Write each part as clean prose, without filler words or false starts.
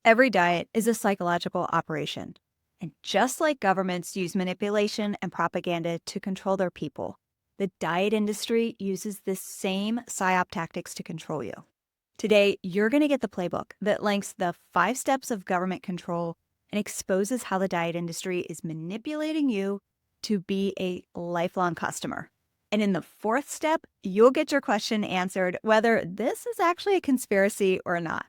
Every diet is a psychological operation. And just like governments use manipulation and propaganda to control their people, the diet industry uses the same PSYOP tactics to control you. Today, you're going to get the playbook that links the 5 steps of government control and exposes how the diet industry is manipulating you to be a lifelong customer. And in the 4th step, you'll get your question answered whether this is actually a conspiracy or not.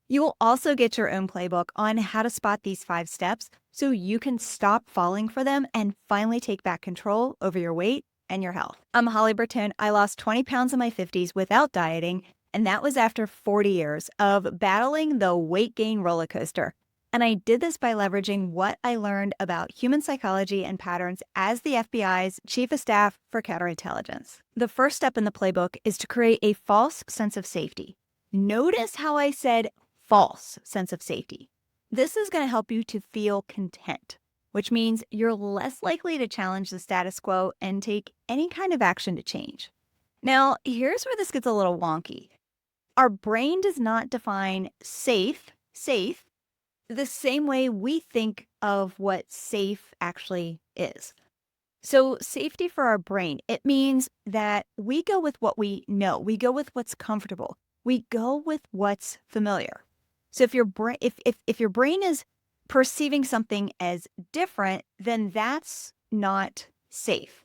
You will also get your own playbook on how to spot these 5 steps so you can stop falling for them and finally take back control over your weight and your health. I'm Holly Bertone. I lost 20 pounds in my 50s without dieting, and that was after 40 years of battling the weight gain roller coaster. And I did this by leveraging what I learned about human psychology and patterns as the FBI's chief of staff for counterintelligence. The first step in the playbook is to create a false sense of safety. Notice how I said false sense of safety. This is going to help you to feel content, which means you're less likely to challenge the status quo and take any kind of action to change. Now, here's where this gets a little wonky. Our brain does not define safe the same way we think of what safe actually is. So safety for our brain, it means that we go with what we know. We go with what's comfortable. We go with what's familiar. So if your brain is perceiving something as different, then that's not safe.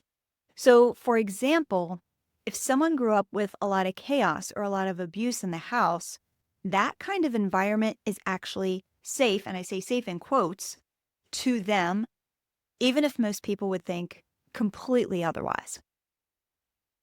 So for example, if someone grew up with a lot of chaos or a lot of abuse in the house, that kind of environment is actually safe, and I say safe in quotes, to them, even if most people would think completely otherwise.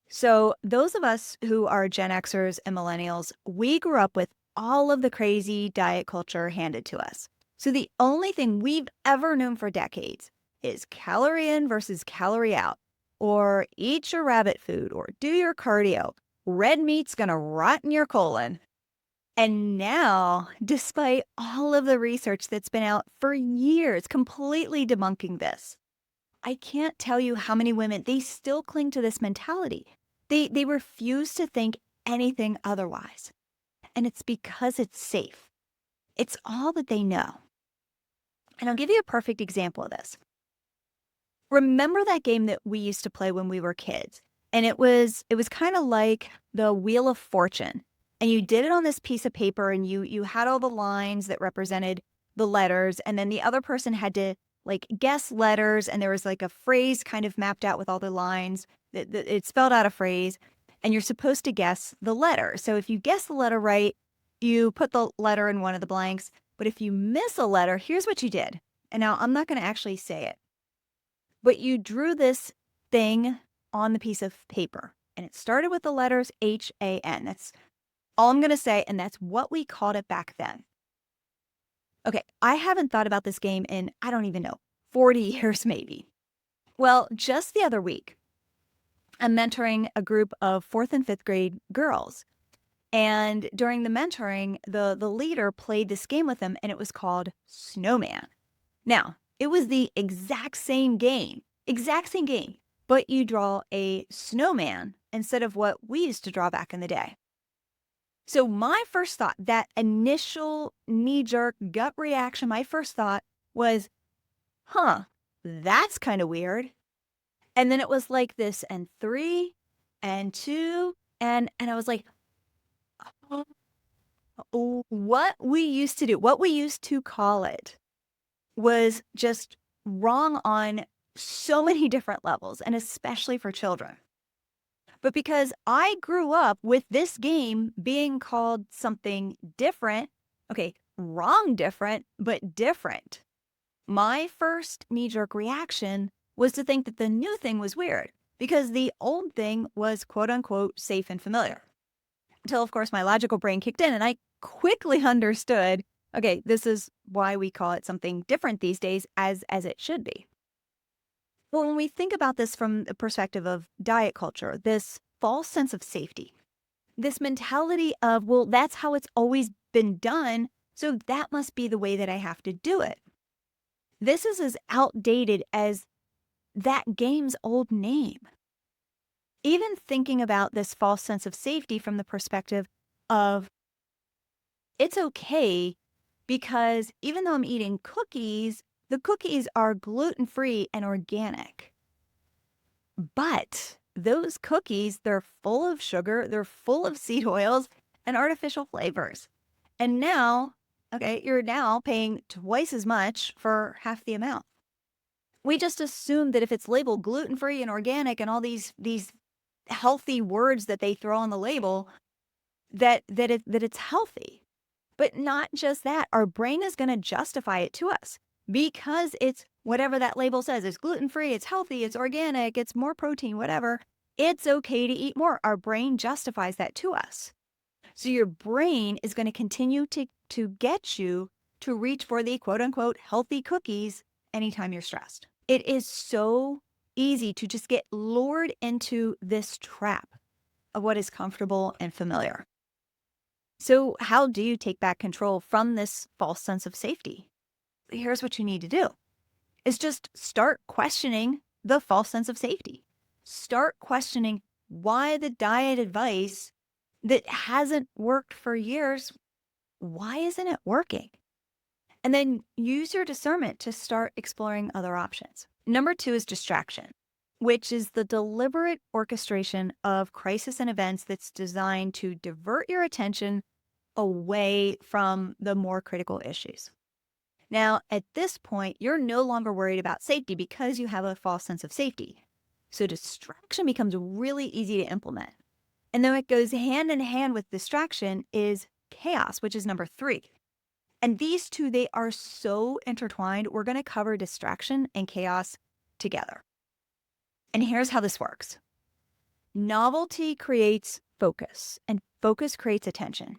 So those of us who are Gen Xers and millennials, we grew up with all of the crazy diet culture handed to us. So the only thing we've ever known for decades is calorie in versus calorie out, or eat your rabbit food, or do your cardio. Red meat's gonna rot in your colon. And now, despite all of the research that's been out for years completely debunking this, I can't tell you how many women, they still cling to this mentality. They refuse to think anything otherwise. And it's because it's safe. It's all that they know. And I'll give you a perfect example of this. Remember that game that we used to play when we were kids? And it was kind of like the Wheel of Fortune. And you did it on this piece of paper, and you had all the lines that represented the letters, and then the other person had to like guess letters, and there was like a phrase kind of mapped out with all the lines. It spelled out a phrase, and you're supposed to guess the letter. So if you guess the letter right, you put the letter in one of the blanks. But if you miss a letter, here's what you did. And now I'm not going to actually say it, but you drew this thing on the piece of paper, and it started with the letters HAN. That's all I'm going to say, and that's what we called it back then. Okay, I haven't thought about this game in, I don't even know, 40 years maybe. Well, just the other week, I'm mentoring a group of 4th and 5th grade girls. And during the mentoring, the leader played this game with them, and it was called Snowman. Now, it was the exact same game, but you draw a snowman instead of what we used to draw back in the day. So my first thought, that initial knee-jerk gut reaction, my first thought was, that's kind of weird. And then it was like this, and 3 and 2, and I was like, what we used to do, what we used to call it, was just wrong on so many different levels, and especially for children. But because I grew up with this game being called something different, okay, wrong different, but different, my first knee-jerk reaction was to think that the new thing was weird because the old thing was quote unquote safe and familiar. Until, of course, my logical brain kicked in and I quickly understood, okay, this is why we call it something different these days, as it should be. Well, when we think about this from the perspective of diet culture, this false sense of safety, this mentality of, well, that's how it's always been done, so that must be the way that I have to do it. This is as outdated as that game's old name. Even thinking about this false sense of safety from the perspective of it's okay because even though I'm eating cookies, the cookies are gluten-free and organic. But those cookies, they're full of sugar, they're full of seed oils and artificial flavors. And now, okay, you're now paying twice as much for half the amount. We just assume that if it's labeled gluten-free and organic and all these healthy words that they throw on the label, that it's healthy. But not just that, our brain is going to justify it to us because it's whatever that label says. It's gluten-free, it's healthy, it's organic, it's more protein, whatever. It's okay to eat more. Our brain justifies that to us. So your brain is going to continue to get you to reach for the quote unquote healthy cookies anytime you're stressed. It is so easy to just get lured into this trap of what is comfortable and familiar. So how do you take back control from this false sense of safety? Here's what you need to do is just start questioning the false sense of safety. Start questioning why the diet advice that hasn't worked for years, why isn't it working? And then use your discernment to start exploring other options. Number 2 is distraction, which is the deliberate orchestration of crisis and events that's designed to divert your attention away from the more critical issues. Now, at this point, you're no longer worried about safety because you have a false sense of safety. So distraction becomes really easy to implement. And then what goes hand in hand with distraction is chaos, which is number 3. And these two, they are so intertwined. We're going to cover distraction and chaos together. And here's how this works. Novelty creates focus, and focus creates attention.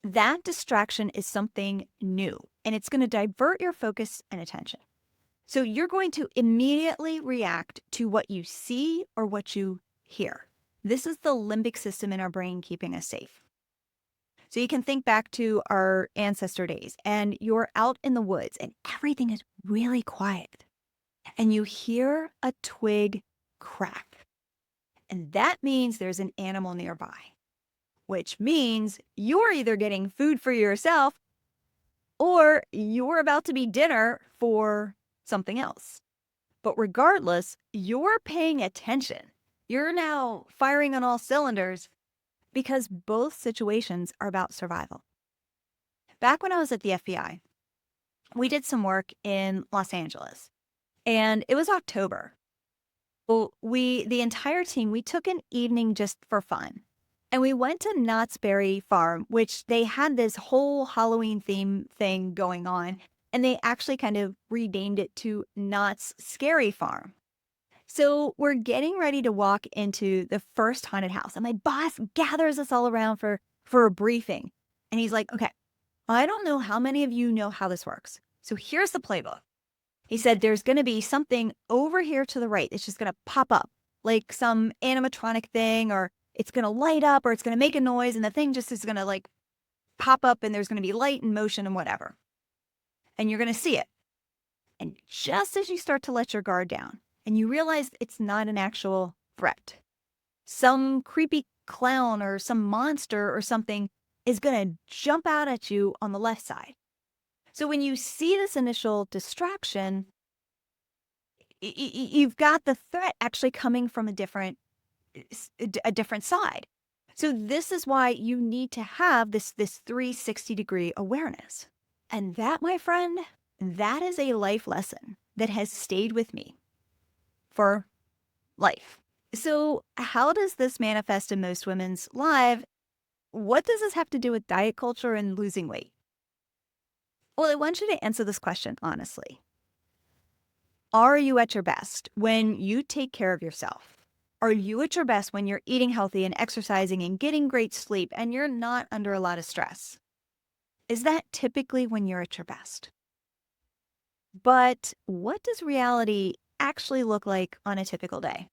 That distraction is something new, and it's going to divert your focus and attention. So you're going to immediately react to what you see or what you hear. This is the limbic system in our brain keeping us safe. So you can think back to our ancestor days, and you're out in the woods, and everything is really quiet. And you hear a twig crack. And that means there's an animal nearby, which means you're either getting food for yourself or you're about to be dinner for something else. But regardless, you're paying attention. You're now firing on all cylinders because both situations are about survival. Back when I was at the FBI, we did some work in Los Angeles, and it was October. Well, the entire team, we took an evening just for fun. And we went to Knott's Berry Farm, which they had this whole Halloween theme thing going on. And they actually kind of renamed it to Knott's Scary Farm. So we're getting ready to walk into the first haunted house. And my boss gathers us all around for a briefing. And he's like, okay, I don't know how many of you know how this works. So here's the playbook. He said, there's going to be something over here to the right. It's just going to pop up like some animatronic thing, or it's going to light up, or it's going to make a noise. And the thing just is going to like pop up, and there's going to be light and motion and whatever. And you're going to see it. And just as you start to let your guard down and you realize it's not an actual threat, some creepy clown or some monster or something is going to jump out at you on the left side. So when you see this initial distraction, you've got the threat actually coming from a different side. So this is why you need to have this 360-degree awareness. And that, my friend, that is a life lesson that has stayed with me for life. So how does this manifest in most women's lives? What does this have to do with diet culture and losing weight? Well, I want you to answer this question honestly. Are you at your best when you take care of yourself? Are you at your best when you're eating healthy and exercising and getting great sleep and you're not under a lot of stress? Is that typically when you're at your best? But what does reality actually look like on a typical day?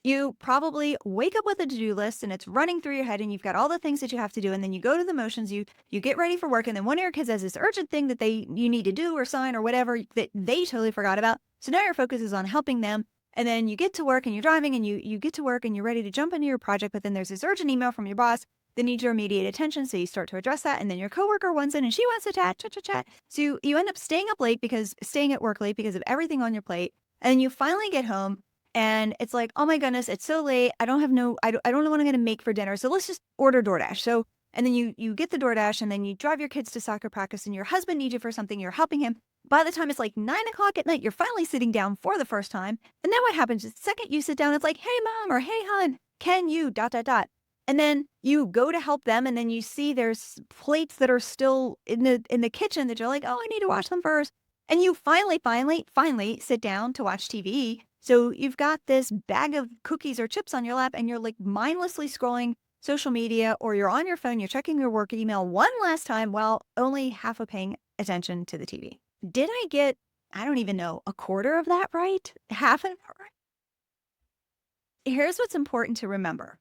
You probably wake up with a to-do list and it's running through your head and you've got all the things that you have to do, and then you go to the motions, you get ready for work, and then one of your kids has this urgent thing that you need to do or sign or whatever that they totally forgot about. So now your focus is on helping them, and then you get to work and you're driving and you get to work and you're ready to jump into your project, but then there's this urgent email from your boss They need your immediate attention, so you start to address that, and then your coworker wants in and she wants to chat, chat, chat, chat. So you end up staying at work late because of everything on your plate, and you finally get home, and it's like, oh my goodness, it's so late. I don't know what I'm going to make for dinner, so let's just order DoorDash. So and then you get the DoorDash, and then you drive your kids to soccer practice, and your husband needs you for something. You're helping him. By the time it's like 9 o'clock at night, you're finally sitting down for the first time. And then what happens is the second you sit down, it's like, hey, mom, or hey, hon, can you, dot, dot, dot. And then you go to help them, and then you see there's plates that are still in the kitchen that you're like, oh, I need to wash them first. And you finally sit down to watch TV. So you've got this bag of cookies or chips on your lap, and you're like mindlessly scrolling social media, or you're on your phone, you're checking your work email one last time while only half of paying attention to the TV. Did I get, I don't even know, a quarter of that right? Half of it right? Here's what's important to remember.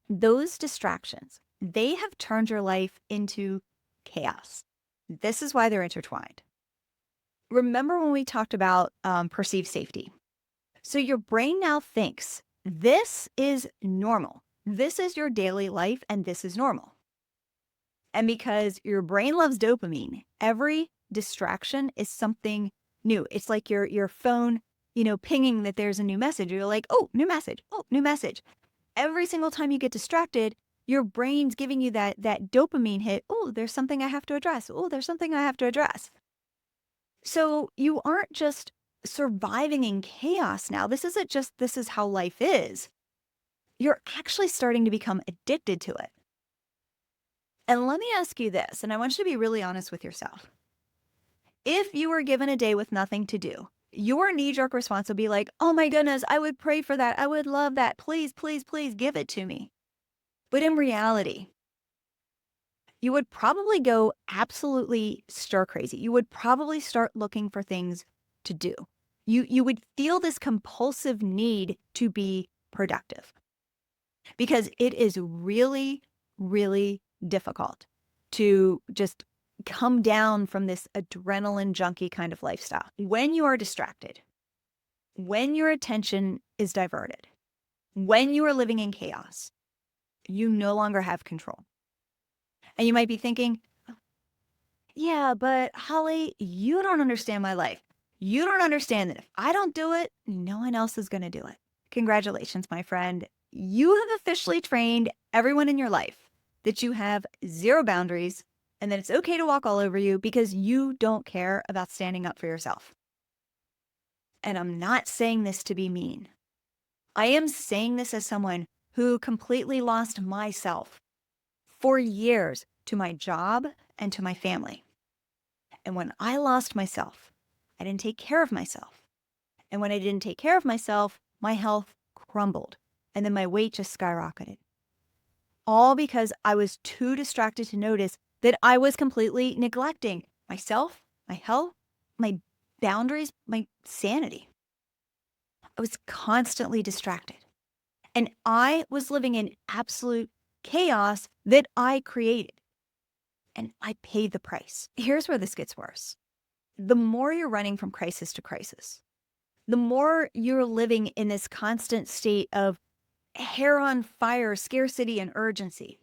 Those distractions, they have turned your life into chaos. This is why they're intertwined. Remember when we talked about perceived safety? So your brain now thinks this is normal. This is your daily life, and this is normal. And because your brain loves dopamine, every distraction is something new. It's like your phone, pinging that there's a new message. You're like, oh, new message. Oh, new message. Every single time you get distracted, your brain's giving you that dopamine hit. Oh, there's something I have to address. Oh, there's something I have to address. So you aren't just surviving in chaos now. This isn't just, this is how life is. You're actually starting to become addicted to it. And let me ask you this, and I want you to be really honest with yourself. If you were given a day with nothing to do, your knee-jerk response would be like, oh my goodness, I would pray for that. I would love that. Please, please, please give it to me. But in reality, you would probably go absolutely stir crazy. You would probably start looking for things to do. You would feel this compulsive need to be productive because it is really, really difficult to just come down from this adrenaline junkie kind of lifestyle. When you are distracted, when your attention is diverted, when you are living in chaos, you no longer have control. And you might be thinking, yeah, but Holly, you don't understand my life. You don't understand that if I don't do it, no one else is going to do it. Congratulations, my friend. You have officially trained everyone in your life that you have zero boundaries and that it's okay to walk all over you because you don't care about standing up for yourself. And I'm not saying this to be mean. I am saying this as someone who completely lost myself for years to my job and to my family. And when I lost myself, I didn't take care of myself. And when I didn't take care of myself, my health crumbled. And then my weight just skyrocketed. All because I was too distracted to notice that I was completely neglecting myself, my health, my boundaries, my sanity. I was constantly distracted. And I was living in absolute chaos that I created. And I paid the price. Here's where this gets worse. The more you're running from crisis to crisis, the more you're living in this constant state of hair on fire, scarcity, and urgency,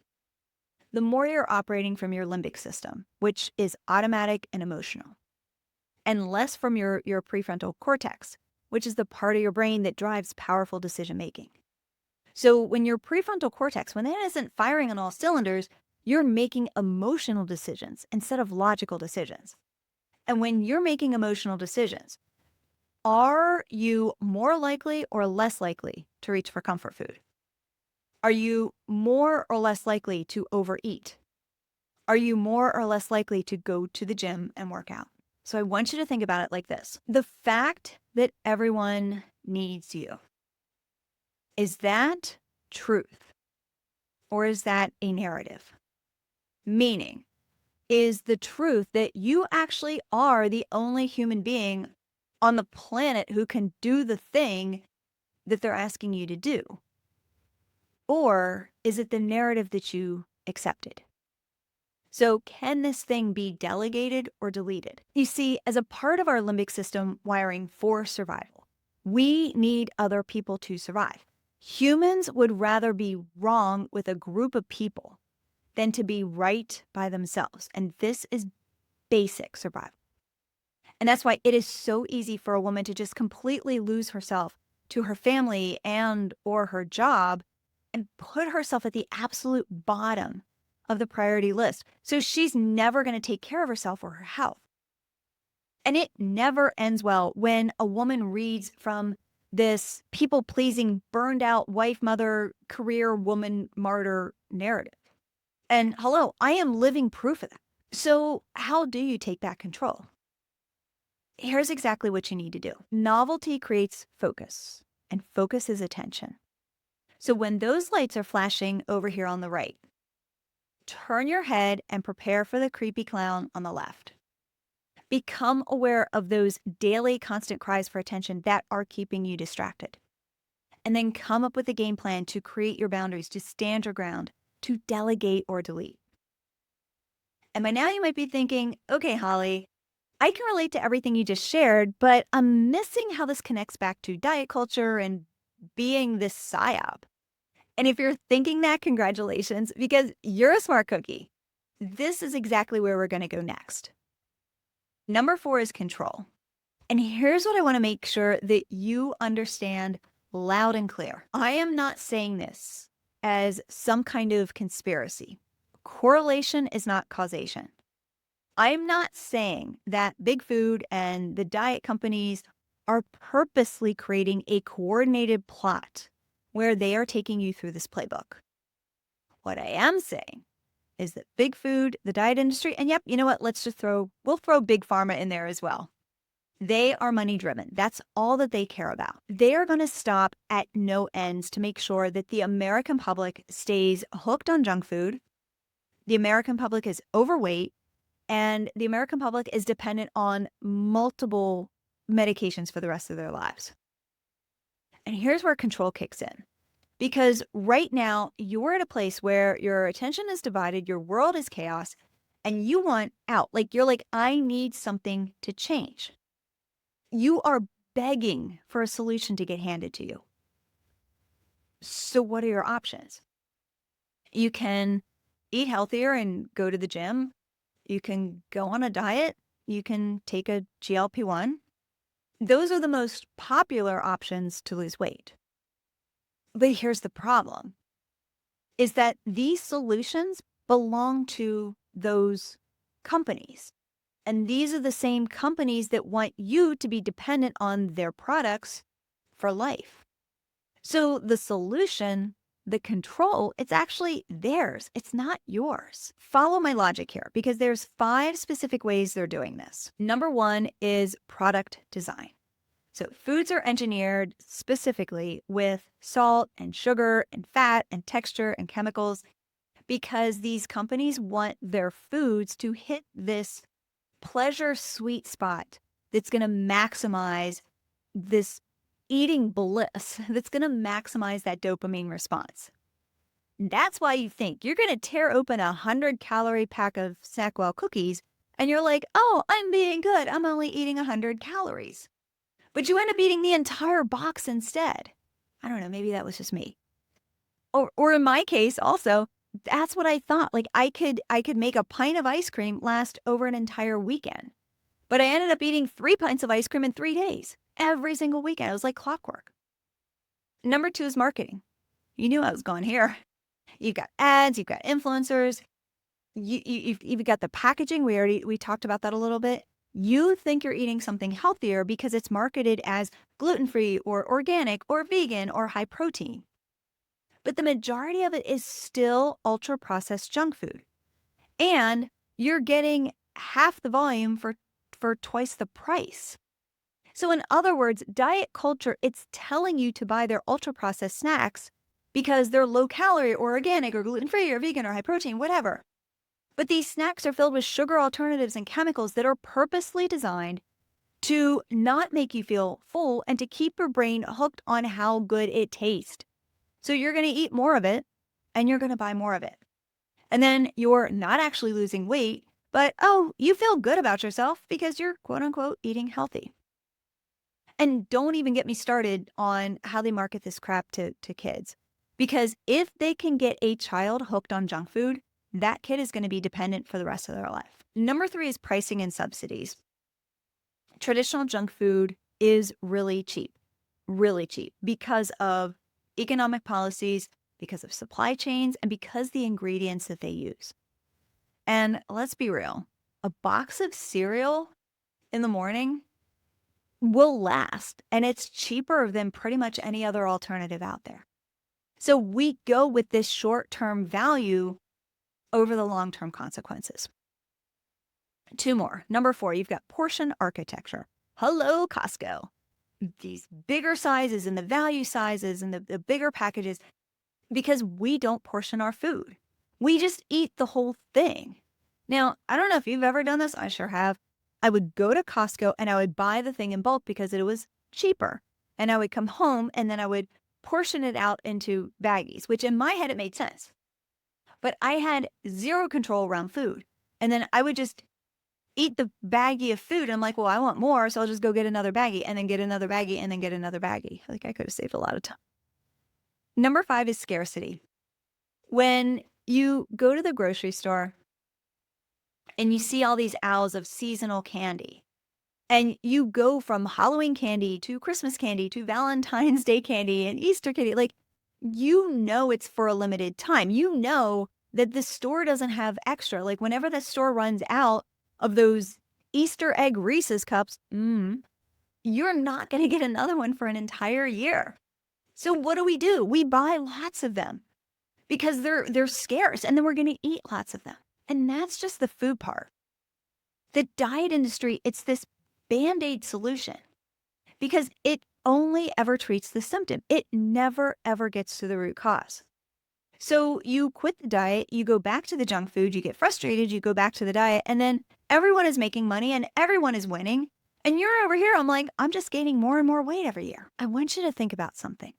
the more you're operating from your limbic system, which is automatic and emotional, and less from your prefrontal cortex, which is the part of your brain that drives powerful decision making. So when your prefrontal cortex, when that isn't firing on all cylinders, you're making emotional decisions instead of logical decisions. And when you're making emotional decisions, are you more likely or less likely to reach for comfort food? Are you more or less likely to overeat? Are you more or less likely to go to the gym and work out? So I want you to think about it like this. The fact that everyone needs you, is that truth? Or is that a narrative? Meaning, is the truth that you actually are the only human being on the planet who can do the thing that they're asking you to do? Or is it the narrative that you accepted? So can this thing be delegated or deleted? You see, as a part of our limbic system wiring for survival, we need other people to survive. Humans would rather be wrong with a group of people than to be right by themselves. And this is basic survival. And that's why it is so easy for a woman to just completely lose herself to her family and or her job and put herself at the absolute bottom of the priority list. So she's never going to take care of herself or her health. And it never ends well when a woman reads from this people-pleasing, burned-out wife, mother, career woman, martyr narrative. And hello, I am living proof of that. So how do you take back control? Here's exactly what you need to do. Novelty creates focus, and focus is attention. So when those lights are flashing over here on the right, turn your head and prepare for the creepy clown on the left. Become aware of those daily constant cries for attention that are keeping you distracted. And then come up with a game plan to create your boundaries, to stand your ground, to delegate or delete. And by now you might be thinking, okay, Holly, I can relate to everything you just shared, but I'm missing how this connects back to diet culture and being this PSYOP. And if you're thinking that, congratulations, because you're a smart cookie. This is exactly where we're going to go next. Number 4 is control. And here's what I want to make sure that you understand loud and clear. I am not saying this as some kind of conspiracy. Correlation is not causation. I'm not saying that big food and the diet companies are purposely creating a coordinated plot where they are taking you through this playbook. What I am saying is that big food, the diet industry, and yep, you know what? We'll throw big pharma in there as well. They are money driven. That's all that they care about. They are going to stop at no ends to make sure that the American public stays hooked on junk food. The American public is overweight, and the American public is dependent on multiple medications for the rest of their lives. And here's where control kicks in. Because right now, you're at a place where your attention is divided, your world is chaos, and you want out. You're like, I need something to change. You are begging for a solution to get handed to you. So what are your options? You can eat healthier and go to the gym. You can go on a diet. You can take a GLP-1. Those are the most popular options to lose weight. But here's the problem, is that these solutions belong to those companies. And these are the same companies that want you to be dependent on their products for life. So the solution, the control, it's actually theirs. It's not yours. Follow my logic here, because there's 5 specific ways they're doing this. Number 1 is product design. So foods are engineered specifically with salt and sugar and fat and texture and chemicals because these companies want their foods to hit this pleasure sweet spot that's going to maximize this eating bliss, that's going to maximize that dopamine response. That's why you think you're going to tear open a 100-calorie pack of Snackwell cookies and you're like, oh, I'm being good. I'm only eating 100 calories. But you end up eating the entire box instead. I don't know, maybe that was just me. Or in my case also, that's what I thought. I could make a pint of ice cream last over an entire weekend. But I ended up eating 3 pints of ice cream in 3 days. Every single weekend. It was like clockwork. Number 2 is marketing. You knew I was going here. You've got ads, you've got influencers, you've even got the packaging. We talked about that a little bit. You think you're eating something healthier because it's marketed as gluten-free or organic or vegan or high protein. But the majority of it is still ultra-processed junk food. And you're getting half the volume for twice the price. So in other words, diet culture, it's telling you to buy their ultra-processed snacks because they're low-calorie or organic or gluten-free or vegan or high protein, whatever. But these snacks are filled with sugar alternatives and chemicals that are purposely designed to not make you feel full and to keep your brain hooked on how good it tastes. So you're going to eat more of it and you're going to buy more of it. And then you're not actually losing weight, but oh, you feel good about yourself because you're quote unquote eating healthy. And don't even get me started on how they market this crap to kids. Because if they can get a child hooked on junk food, that kid is going to be dependent for the rest of their life. Number 3 is pricing and subsidies. Traditional junk food is really cheap because of economic policies, because of supply chains, and because the ingredients that they use. And let's be real, a box of cereal in the morning will last, and it's cheaper than pretty much any other alternative out there. So we go with this short-term value over the long-term consequences. 2 more. Number 4, you've got portion architecture. Hello, Costco. These bigger sizes and the value sizes and the bigger packages, because we don't portion our food. We just eat the whole thing. Now, I don't know if you've ever done this. I sure have. I would go to Costco and I would buy the thing in bulk because it was cheaper. And I would come home and then I would portion it out into baggies, which in my head, it made sense. But I had zero control around food. And then I would just eat the baggie of food. I'm like, well, I want more, so I'll just go get another baggie and then get another baggie and then get another baggie. Like, I could have saved a lot of time. Number 5 is scarcity. When you go to the grocery store and you see all these aisles of seasonal candy, and you go from Halloween candy to Christmas candy to Valentine's Day candy and Easter candy, like, you know it's for a limited time. You know that the store doesn't have extra. Like, whenever the store runs out of those Easter egg Reese's cups, you're not going to get another one for an entire year. So what do? We buy lots of them because they're scarce, and then we're going to eat lots of them. And that's just the food part. The diet industry, it's this Band-Aid solution because it only ever treats the symptom. It never, ever gets to the root cause. So you quit the diet, you go back to the junk food, you get frustrated, you go back to the diet, and then everyone is making money and everyone is winning. And you're over here, I'm like, I'm just gaining more and more weight every year. I want you to think about something.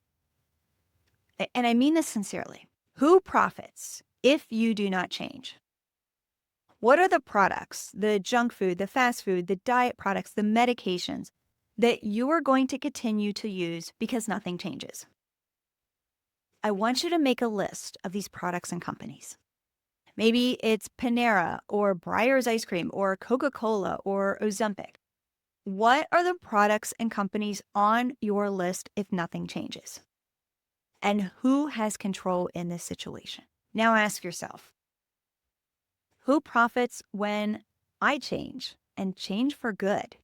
And I mean this sincerely. Who profits if you do not change? What are the products, the junk food, the fast food, the diet products, the medications that you are going to continue to use because nothing changes? I want you to make a list of these products and companies. Maybe it's Panera or Breyer's Ice Cream or Coca-Cola or Ozempic. What are the products and companies on your list if nothing changes? And who has control in this situation? Now ask yourself, who profits when I change and change for good?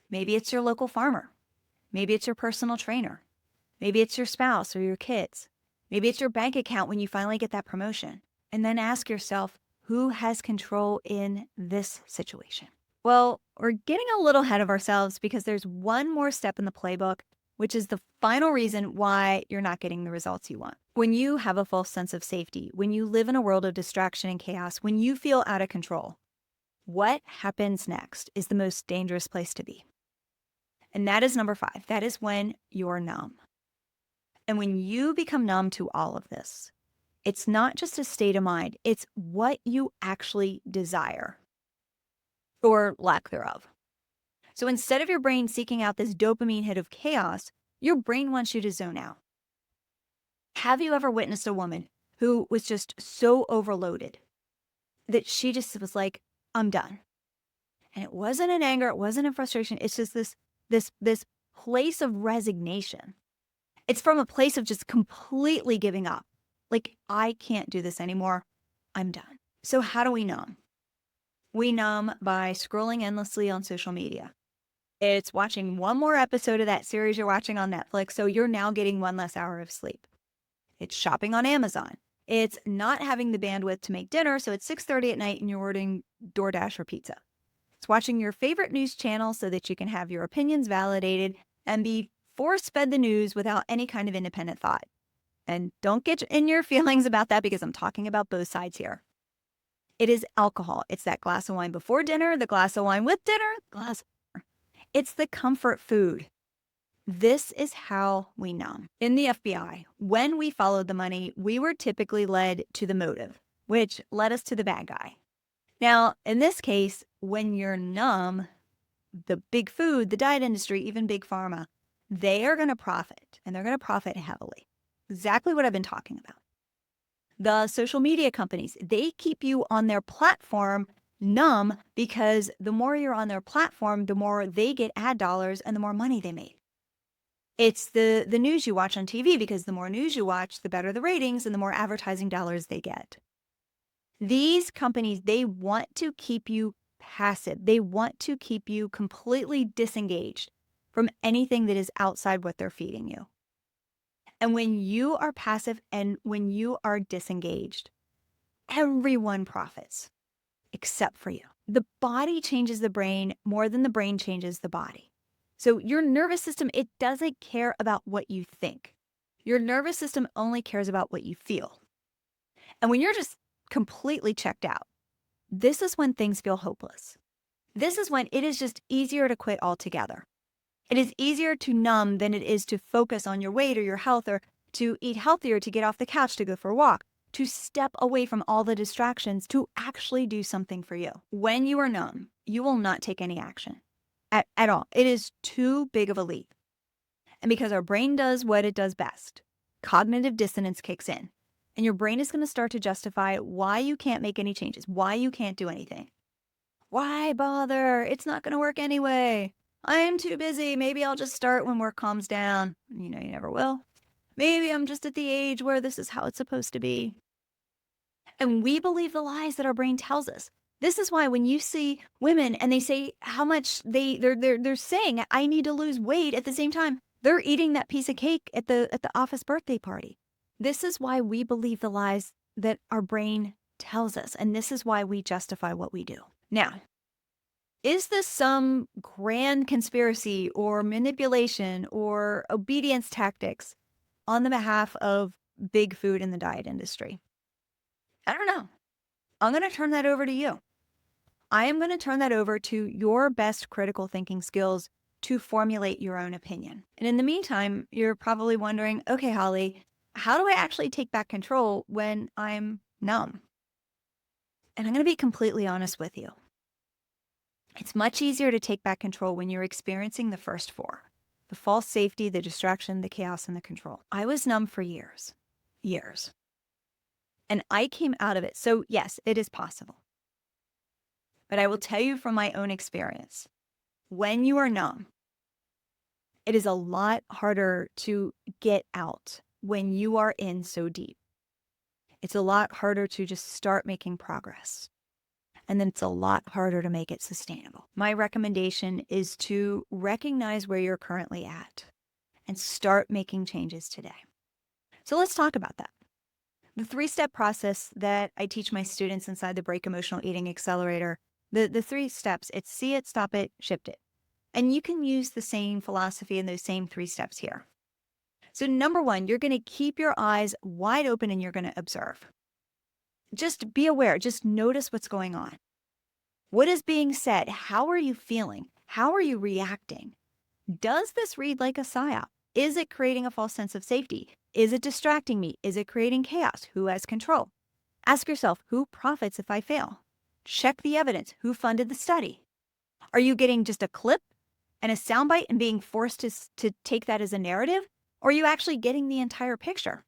Maybe it's your local farmer. Maybe it's your personal trainer. Maybe it's your spouse or your kids. Maybe it's your bank account when you finally get that promotion. And then ask yourself, who has control in this situation? Well, we're getting a little ahead of ourselves because there's one more step in the playbook, which is the final reason why you're not getting the results you want. When you have a false sense of safety, when you live in a world of distraction and chaos, when you feel out of control, what happens next is the most dangerous place to be. And that is number 5. That is when you're numb. And when you become numb to all of this, it's not just a state of mind, it's what you actually desire or lack thereof. So instead of your brain seeking out this dopamine hit of chaos, your brain wants you to zone out. Have you ever witnessed a woman who was just so overloaded that she just was like, I'm done? And it wasn't in anger, it wasn't in frustration, it's just this place of resignation. It's from a place of just completely giving up. Like, I can't do this anymore. I'm done. So how do we numb? We numb by scrolling endlessly on social media. It's watching one more episode of that series you're watching on Netflix, so you're now getting one less hour of sleep. It's shopping on Amazon. It's not having the bandwidth to make dinner, so it's 6:30 at night and you're ordering DoorDash or pizza. It's watching your favorite news channel so that you can have your opinions validated and be force-fed the news without any kind of independent thought. And don't get in your feelings about that because I'm talking about both sides here. It is alcohol. It's that glass of wine before dinner, the glass of wine with dinner, it's the comfort food. This is how we numb. In the FBI, when we followed the money, we were typically led to the motive, which led us to the bad guy. Now, in this case, when you're numb, the big food, the diet industry, even big pharma, they are going to profit, and they're going to profit heavily. Exactly what I've been talking about. The social media companies, they keep you on their platform numb because the more you're on their platform, the more they get ad dollars and the more money they make. It's the news you watch on TV because the more news you watch, the better the ratings and the more advertising dollars they get. These companies, they want to keep you passive. They want to keep you completely disengaged from anything that is outside what they're feeding you. And when you are passive and when you are disengaged, everyone profits except for you. The body changes the brain more than the brain changes the body. So your nervous system, it doesn't care about what you think. Your nervous system only cares about what you feel. And when you're just completely checked out, this is when things feel hopeless. This is when it is just easier to quit altogether. It is easier to numb than it is to focus on your weight or your health or to eat healthier, to get off the couch, to go for a walk, to step away from all the distractions, to actually do something for you. When you are numb, you will not take any action at all. It is too big of a leap. And because our brain does what it does best, cognitive dissonance kicks in. And your brain is going to start to justify why you can't make any changes, why you can't do anything. Why bother? It's not going to work anyway. I am too busy. Maybe I'll just start when work calms down. You know, you never will. Maybe I'm just at the age where this is how it's supposed to be. And we believe the lies that our brain tells us. This is why when you see women and they say how much they're saying I need to lose weight, at the same time they're eating that piece of cake at the office birthday party. This is why we believe the lies that our brain tells us, and this is why we justify what we do. Now, is this some grand conspiracy or manipulation or obedience tactics on the behalf of big food in the diet industry? I don't know. I'm going to turn that over to you. I am going to turn that over to your best critical thinking skills to formulate your own opinion. And in the meantime, you're probably wondering, okay, Holly, how do I actually take back control when I'm numb? And I'm going to be completely honest with you. It's much easier to take back control when you're experiencing the first four: the false safety, the distraction, the chaos, and the control. I was numb for years. And I came out of it. So yes, it is possible. But I will tell you from my own experience, when you are numb, it is a lot harder to get out when you are in so deep. It's a lot harder to just start making progress. And then it's a lot harder to make it sustainable. My recommendation is to recognize where you're currently at and start making changes today. So let's talk about that. The 3-step process that I teach my students inside the Break Emotional Eating Accelerator, the 3 steps, it's see it, stop it, shift it. And you can use the same philosophy and those same 3 steps here. So number 1, you're going to keep your eyes wide open and you're going to observe. Just be aware. Just notice what's going on. What is being said? How are you feeling? How are you reacting? Does this read like a PSYOP? Is it creating a false sense of safety? Is it distracting me? Is it creating chaos? Who has control? Ask yourself, who profits if I fail? Check the evidence. Who funded the study? Are you getting just a clip and a soundbite and being forced to take that as a narrative? Or are you actually getting the entire picture?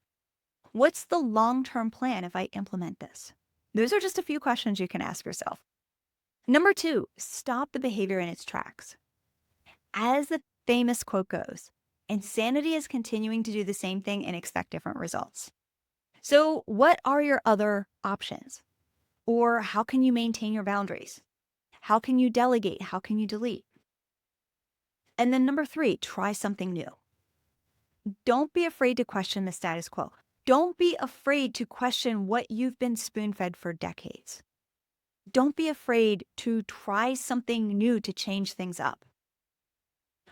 What's the long-term plan if I implement this? Those are just a few questions you can ask yourself. Number 2, stop the behavior in its tracks. As the famous quote goes, insanity is continuing to do the same thing and expect different results. So what are your other options? Or how can you maintain your boundaries? How can you delegate? How can you delete? And then number 3, try something new. Don't be afraid to question the status quo. Don't be afraid to question what you've been spoon-fed for decades. Don't be afraid to try something new to change things up.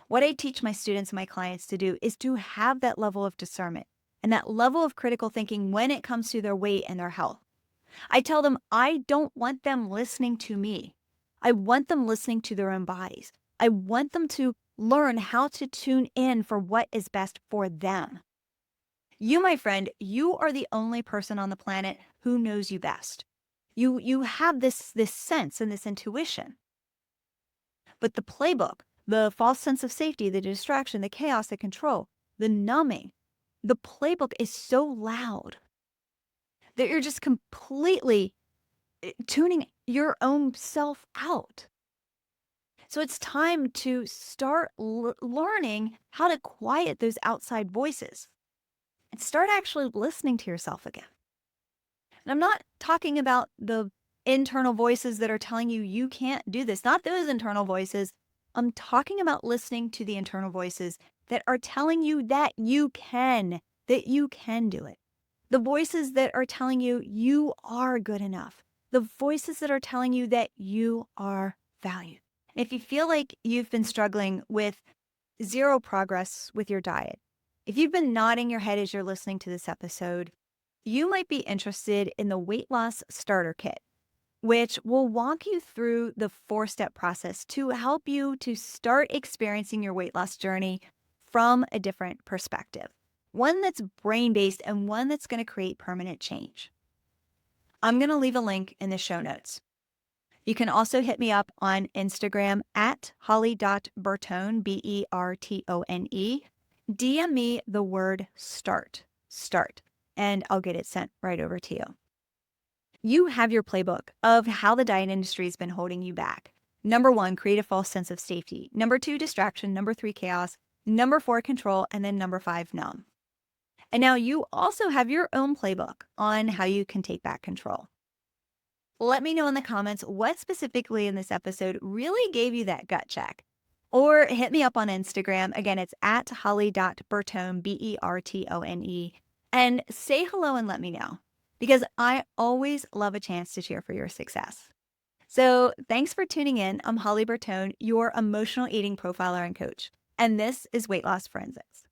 What I teach my students and my clients to do is to have that level of discernment and that level of critical thinking when it comes to their weight and their health. I tell them I don't want them listening to me. I want them listening to their own bodies. I want them to learn how to tune in for what is best for them. You, my friend, you are the only person on the planet who knows you best. You have this sense and this intuition. But the playbook, the false sense of safety, the distraction, the chaos, the control, the numbing, the playbook is so loud that you're just completely tuning your own self out. So it's time to start learning how to quiet those outside voices and start actually listening to yourself again. And I'm not talking about the internal voices that are telling you you can't do this, not those internal voices. I'm talking about listening to the internal voices that are telling you that you can do it. The voices that are telling you you are good enough. The voices that are telling you that you are valued. If you feel like you've been struggling with zero progress with your diet, if you've been nodding your head as you're listening to this episode, you might be interested in the weight loss starter kit, which will walk you through the 4-step process to help you to start experiencing your weight loss journey from a different perspective. One that's brain-based and one that's going to create permanent change. I'm going to leave a link in the show notes. You can also hit me up on Instagram at holly.bertone, Bertone. DM me the word start, and I'll get it sent right over to you. You have your playbook of how the diet industry has been holding you back. Number 1, create a false sense of safety. Number 2, distraction. Number 3, chaos. Number 4, control. And then number 5, numb. And now you also have your own playbook on how you can take back control. Let me know in the comments what specifically in this episode really gave you that gut check. Or hit me up on Instagram. Again, it's at holly.bertone, Bertone. And say hello and let me know, because I always love a chance to cheer for your success. So thanks for tuning in. I'm Holly Bertone, your emotional eating profiler and coach. And this is Weight Loss Forensics.